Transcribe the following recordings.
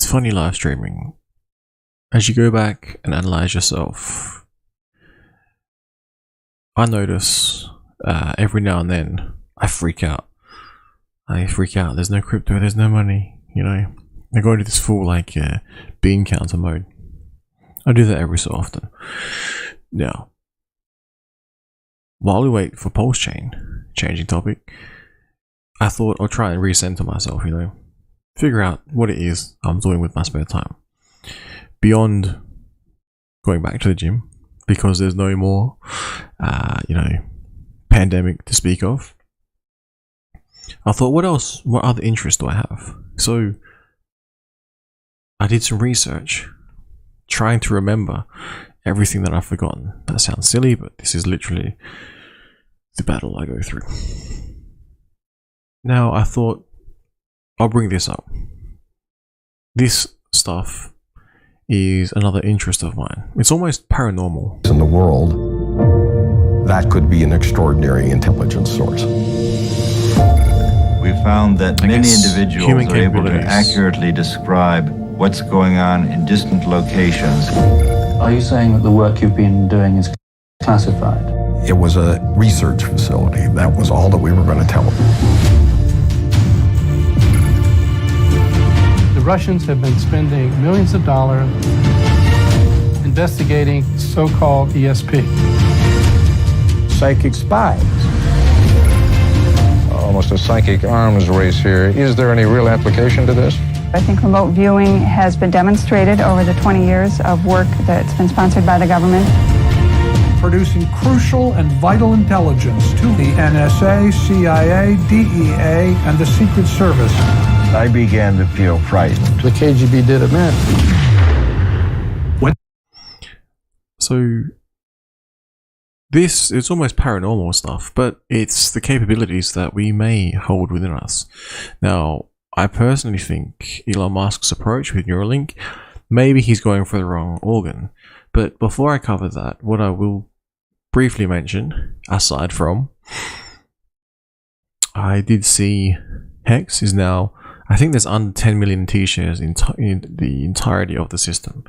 It's funny live streaming. As you go back and analyze yourself, I notice every now and then I freak out. There's no crypto, there's no money, you know. I go into this full like bean counter mode. I do that every so often. Now, while we wait for Pulsechain, changing topic, I thought I'll try and recenter myself, you know. Figure out what it is I'm doing with my spare time. Beyond going back to the gym, because there's no more, pandemic to speak of. I thought, what other interests do I have? So, I did some research, trying to remember everything that I've forgotten. That sounds silly, but this is literally the battle I go through. Now, I thought, I'll bring this up. This stuff is another interest of mine. It's almost paranormal. In the world, that could be an extraordinary intelligence source. We found that many individuals are able to accurately describe what's going on in distant locations. Are you saying that the work you've been doing is classified? It was a research facility. That was all that we were going to tell them. The Russians have been spending millions of dollars investigating so-called ESP. Psychic spies. Almost a psychic arms race here. Is there any real application to this? I think remote viewing has been demonstrated over the 20 years of work that's been sponsored by the government. Producing crucial and vital intelligence to the NSA, CIA, DEA, and the Secret Service. I began to feel frightened. The KGB did admit. So, this is almost paranormal stuff, but it's the capabilities that we may hold within us. Now, I personally think Elon Musk's approach with Neuralink, maybe he's going for the wrong organ. But before I cover that, what I will briefly mention, aside from, I did see Hex is now, I think there's under 10 million T-shares in the entirety of the system.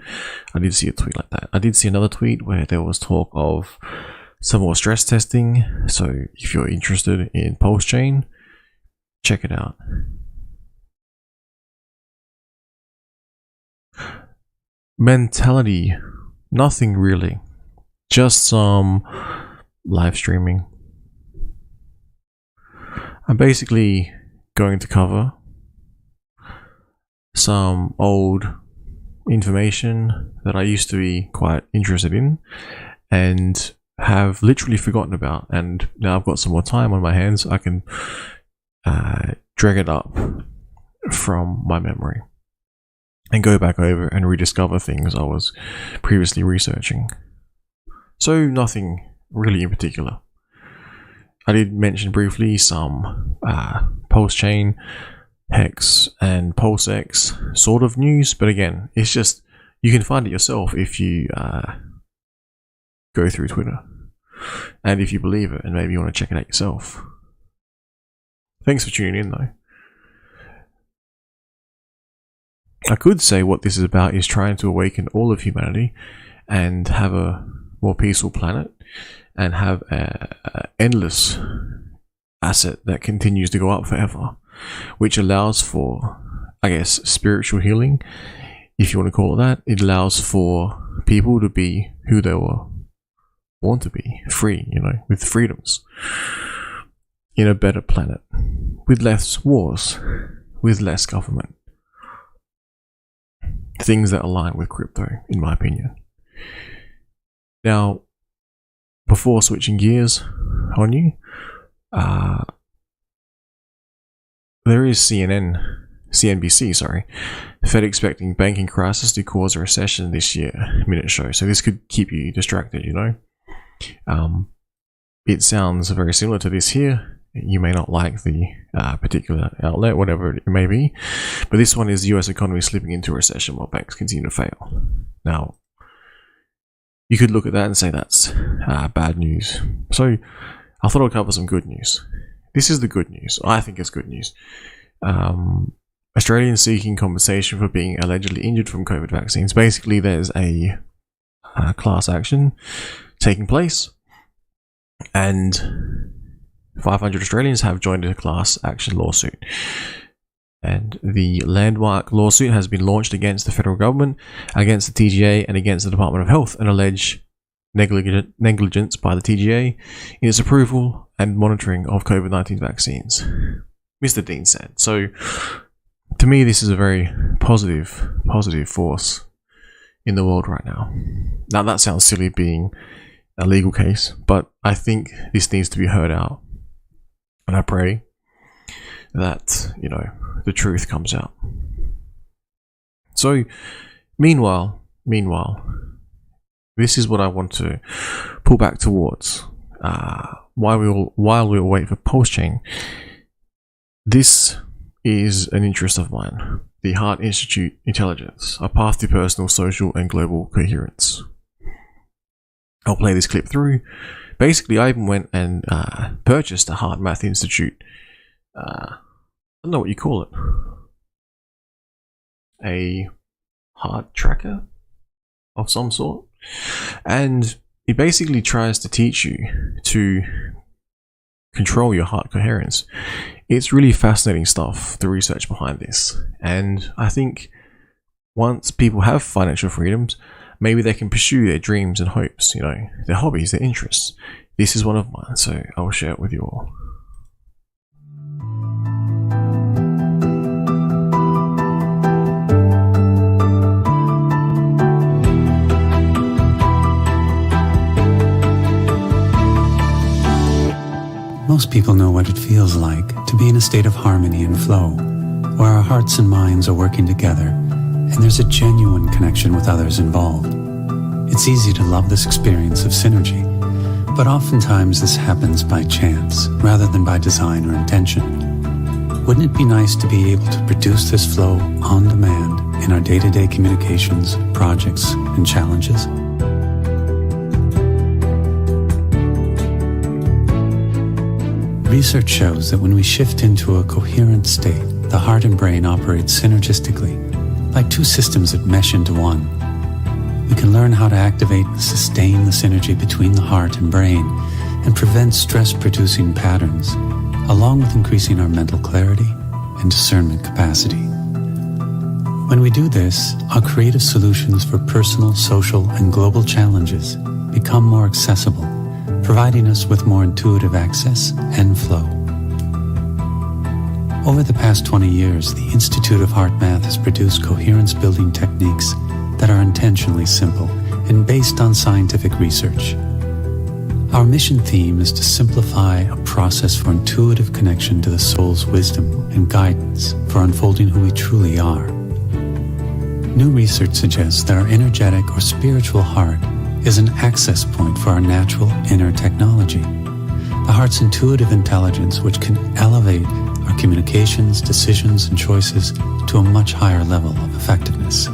I did see a tweet like that. I did see another tweet where there was talk of some more stress testing. So if you're interested in Pulsechain, check it out. Mentality, nothing really. Just some live streaming. I'm basically going to cover some old information that I used to be quite interested in and have literally forgotten about, and now I've got some more time on my hands. I can drag it up from my memory and go back over and rediscover things I was previously researching. So nothing really in particular. I did mention briefly some Pulsechain, Hex, and PulseX sort of news, but again, it's just, you can find it yourself if you go through Twitter. And if you believe it, and maybe you want to check it out yourself. Thanks for tuning in though. I could say what this is about is trying to awaken all of humanity and have a more peaceful planet and have an endless asset that continues to go up forever, which allows for, I guess, spiritual healing, if you want to call it that. It allows for people to be who they were born to be, free, you know, with freedoms, in a better planet, with less wars, with less government. Things that align with crypto, in my opinion. Now, before switching gears on you, there is CNBC, Fed expecting banking crisis to cause a recession this year, minute show. So this could keep you distracted, you know. It sounds very similar to this here. You may not like the particular outlet, whatever it may be, but this one is the US economy slipping into recession while banks continue to fail. Now, you could look at that and say that's bad news. So I thought I'd cover some good news. This is the good news. I think it's good news. Australians seeking compensation for being allegedly injured from COVID vaccines. Basically, there's a class action taking place, and 500 Australians have joined a class action lawsuit. And the landmark lawsuit has been launched against the federal government, against the TGA, and against the Department of Health, and allege negligence by the TGA in its approval and monitoring of COVID-19 vaccines, Mr. Dean said. So, to me, this is a very positive force in the world right now. Now, that sounds silly being a legal case, but I think this needs to be heard out. And I pray that, the truth comes out. So, meanwhile, this is what I want to pull back towards. While we all wait for Pulsechain, this is an interest of mine. The Heart Institute Intelligence, a path to personal, social, and global coherence. I'll play this clip through. Basically, I even went and purchased a Heart Math Institute. I don't know what you call it. A heart tracker of some sort. And it basically tries to teach you to control your heart coherence. It's really fascinating stuff, the research behind this. And I think once people have financial freedoms, maybe they can pursue their dreams and hopes, their hobbies, their interests. This is one of mine, so I will share it with you all. Most people know what it feels like to be in a state of harmony and flow, where our hearts and minds are working together, and there's a genuine connection with others involved. It's easy to love this experience of synergy, but oftentimes this happens by chance, rather than by design or intention. Wouldn't it be nice to be able to produce this flow on demand in our day-to-day communications, projects, and challenges? Research shows that when we shift into a coherent state, the heart and brain operate synergistically, like two systems that mesh into one. We can learn how to activate and sustain the synergy between the heart and brain and prevent stress-producing patterns, along with increasing our mental clarity and discernment capacity. When we do this, our creative solutions for personal, social, and global challenges become more accessible, providing us with more intuitive access and flow. Over the past 20 years, the Institute of Heart Math has produced coherence-building techniques that are intentionally simple and based on scientific research. Our mission theme is to simplify a process for intuitive connection to the soul's wisdom and guidance for unfolding who we truly are. New research suggests that our energetic or spiritual heart is an access point for our natural inner technology, the heart's intuitive intelligence, which can elevate our communications, decisions, and choices to a much higher level of effectiveness.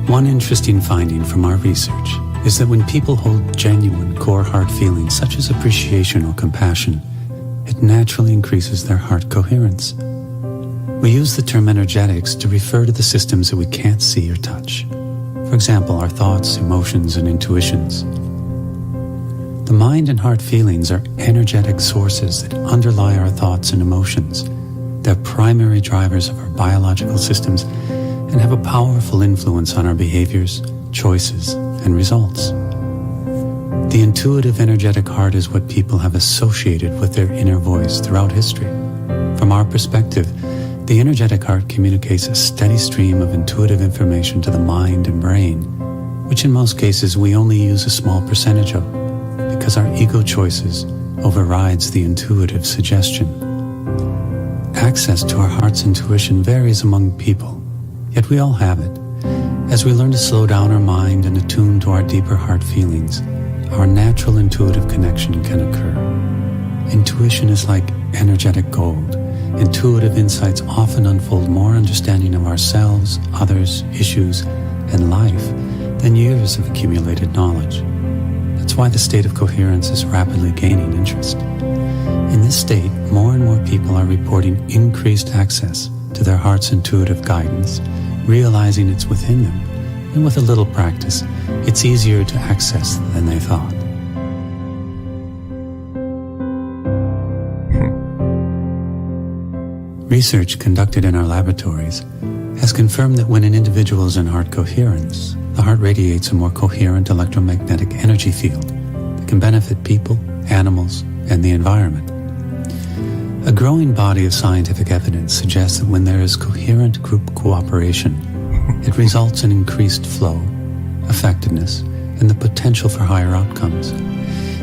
One interesting finding from our research is that when people hold genuine core heart feelings such as appreciation or compassion, it naturally increases their heart coherence. We use the term energetics to refer to the systems that we can't see or touch. For example, our thoughts, emotions, and intuitions. The mind and heart feelings are energetic sources that underlie our thoughts and emotions. They're primary drivers of our biological systems and have a powerful influence on our behaviors, choices, and results. The intuitive, energetic heart is what people have associated with their inner voice throughout history. From our perspective, the energetic heart communicates a steady stream of intuitive information to the mind and brain, which in most cases we only use a small percentage of, because our ego choices overrides the intuitive suggestion. Access to our heart's intuition varies among people, yet we all have it. As we learn to slow down our mind and attune to our deeper heart feelings, our natural intuitive connection can occur. Intuition is like energetic gold. Intuitive insights often unfold more understanding of ourselves, others, issues, and life than years of accumulated knowledge. That's why the state of coherence is rapidly gaining interest. In this state, more and more people are reporting increased access to their heart's intuitive guidance, realizing it's within them, and with a little practice, it's easier to access than they thought. Research conducted in our laboratories has confirmed that when an individual is in heart coherence, the heart radiates a more coherent electromagnetic energy field that can benefit people, animals, and the environment. A growing body of scientific evidence suggests that when there is coherent group cooperation, it results in increased flow, effectiveness, and the potential for higher outcomes.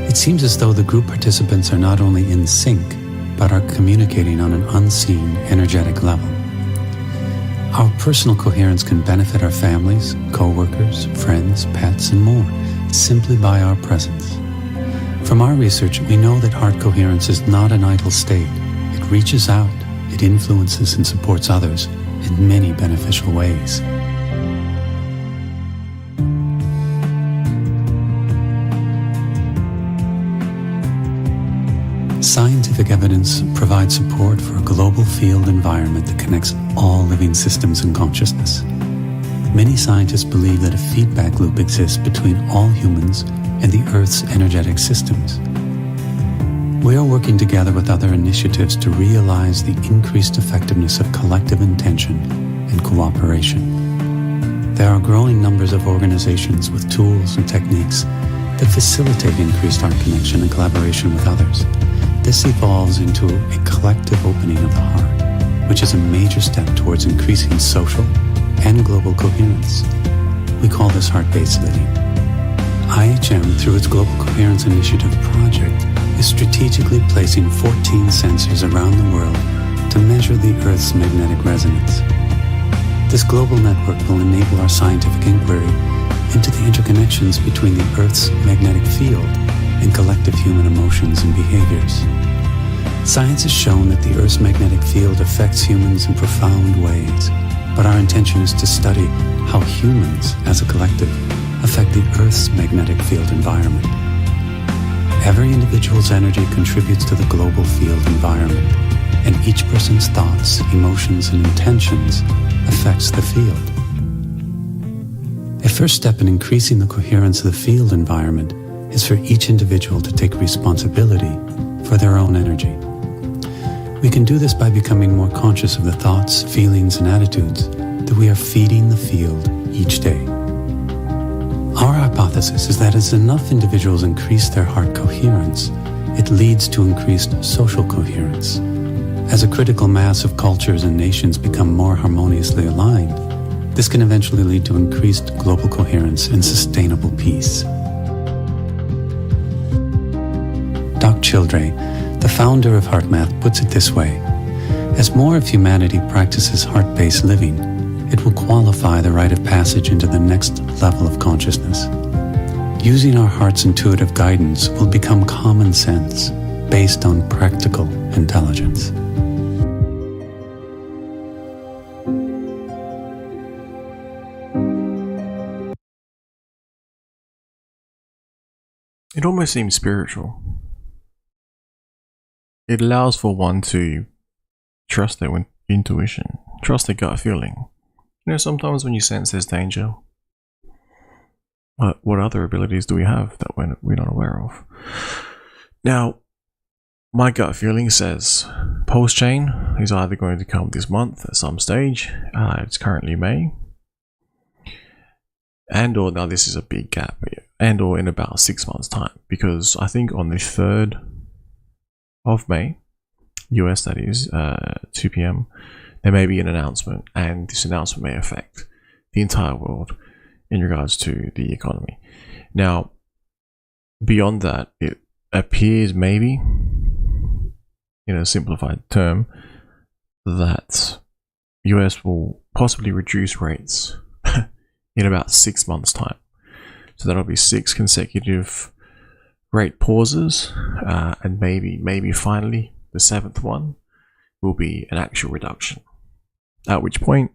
It seems as though the group participants are not only in sync, but are communicating on an unseen, energetic level. Our personal coherence can benefit our families, co-workers, friends, pets, and more, simply by our presence. From our research, we know that heart coherence is not an idle state. It reaches out, it influences and supports others in many beneficial ways. Scientific evidence provides support for a global field environment that connects all living systems and consciousness. Many scientists believe that a feedback loop exists between all humans and the Earth's energetic systems. We are working together with other initiatives to realize the increased effectiveness of collective intention and cooperation. There are growing numbers of organizations with tools and techniques that facilitate increased heart connection and collaboration with others. This evolves into a collective opening of the heart, which is a major step towards increasing social and global coherence. We call this heart-based living. IHM, through its Global Coherence Initiative project, is strategically placing 14 sensors around the world to measure the Earth's magnetic resonance. This global network will enable our scientific inquiry into the interconnections between the Earth's magnetic field and collective human emotions and behaviors. Science has shown that the Earth's magnetic field affects humans in profound ways, but our intention is to study how humans, as a collective, affect the Earth's magnetic field environment. Every individual's energy contributes to the global field environment, and each person's thoughts, emotions, and intentions affects the field. A first step in increasing the coherence of the field environment is for each individual to take responsibility for their own energy. We can do this by becoming more conscious of the thoughts, feelings, and attitudes that we are feeding the field each day. Our hypothesis is that as enough individuals increase their heart coherence, it leads to increased social coherence. As a critical mass of cultures and nations become more harmoniously aligned, this can eventually lead to increased global coherence and sustainable peace. Doc Childre, the founder of HeartMath, puts it this way: as more of humanity practices heart-based living, it will qualify the rite of passage into the next level of consciousness. Using our heart's intuitive guidance will become common sense based on practical intelligence. It almost seems spiritual. It allows for one to trust their intuition, trust their gut feeling. You know, sometimes when you sense there's danger, what other abilities do we have that we're not aware of? Now, my gut feeling says Pulsechain is either going to come this month at some stage. It's currently May. And or, now this is a big gap, and or in about 6 months time, because I think on the 3rd of May, US that is, 2 p.m, there may be an announcement, and this announcement may affect the entire world in regards to the economy. Now, beyond that, it appears maybe, in a simplified term, that US will possibly reduce rates in about 6 months time. So that'll be 6 consecutive rate pauses, and maybe finally the 7th one will be an actual reduction. At which point,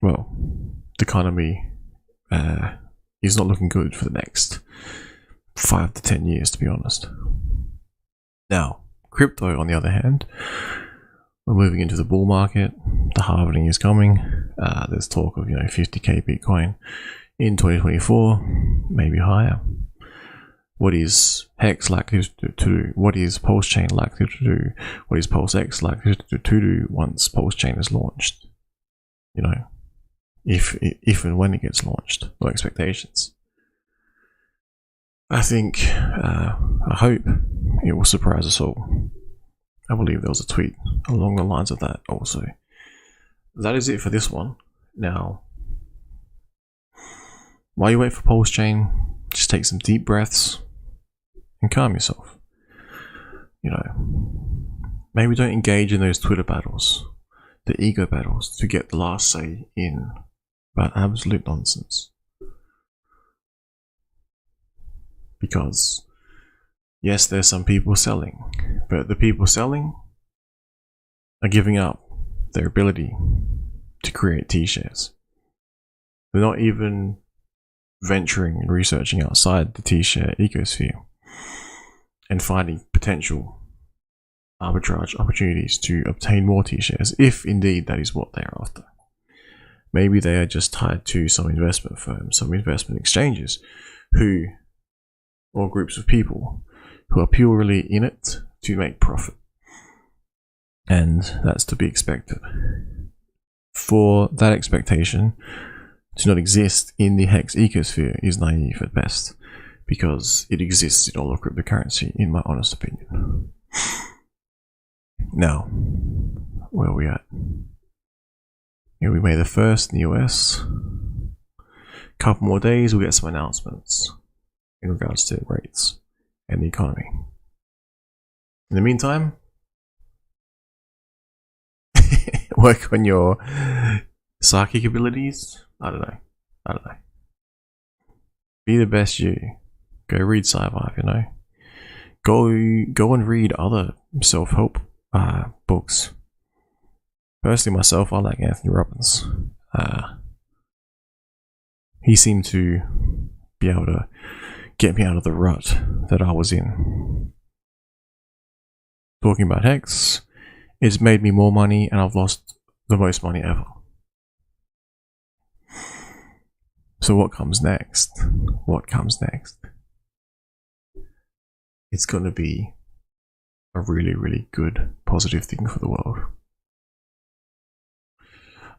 well, the economy is not looking good for the next 5 to 10 years, to be honest. Now, crypto, on the other hand, we're moving into the bull market. The halving is coming. There's talk of 50k Bitcoin in 2024, maybe higher. What is Hex likely to do? What is Pulsechain likely to do? What is PulseX likely to do once Pulsechain is launched? If and when it gets launched, or expectations. I think, I hope it will surprise us all. I believe there was a tweet along the lines of that also. That is it for this one. Now, while you wait for Pulsechain, just take some deep breaths and calm yourself. Maybe don't engage in those Twitter battles, the ego battles, to get the last say in about absolute nonsense. Because, yes, there's some people selling, but the people selling are giving up their ability to create T-shares. They're not even venturing and researching outside the T-share ecosphere and finding potential arbitrage opportunities to obtain more T-shares, if indeed that is what they're after. Maybe they are just tied to some investment firms, some investment exchanges, or groups of people who are purely in it to make profit. And that's to be expected. For that expectation to not exist in the Hex ecosphere is naive at best, because it exists in all of cryptocurrency, in my honest opinion. Now, where are we at? Here we made the first in the US. Couple more days, we'll get some announcements in regards to rates and the economy. In the meantime, work on your psychic abilities. I don't know. Be the best you. Go read sci-fi, Go and read other self-help books. Personally, myself, I like Anthony Robbins. He seemed to be able to get me out of the rut that I was in. Talking about Hex, it's made me more money, and I've lost the most money ever. So what comes next? It's going to be a really, really good, positive thing for the world.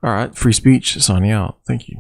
Alright, free speech, signing out. Thank you.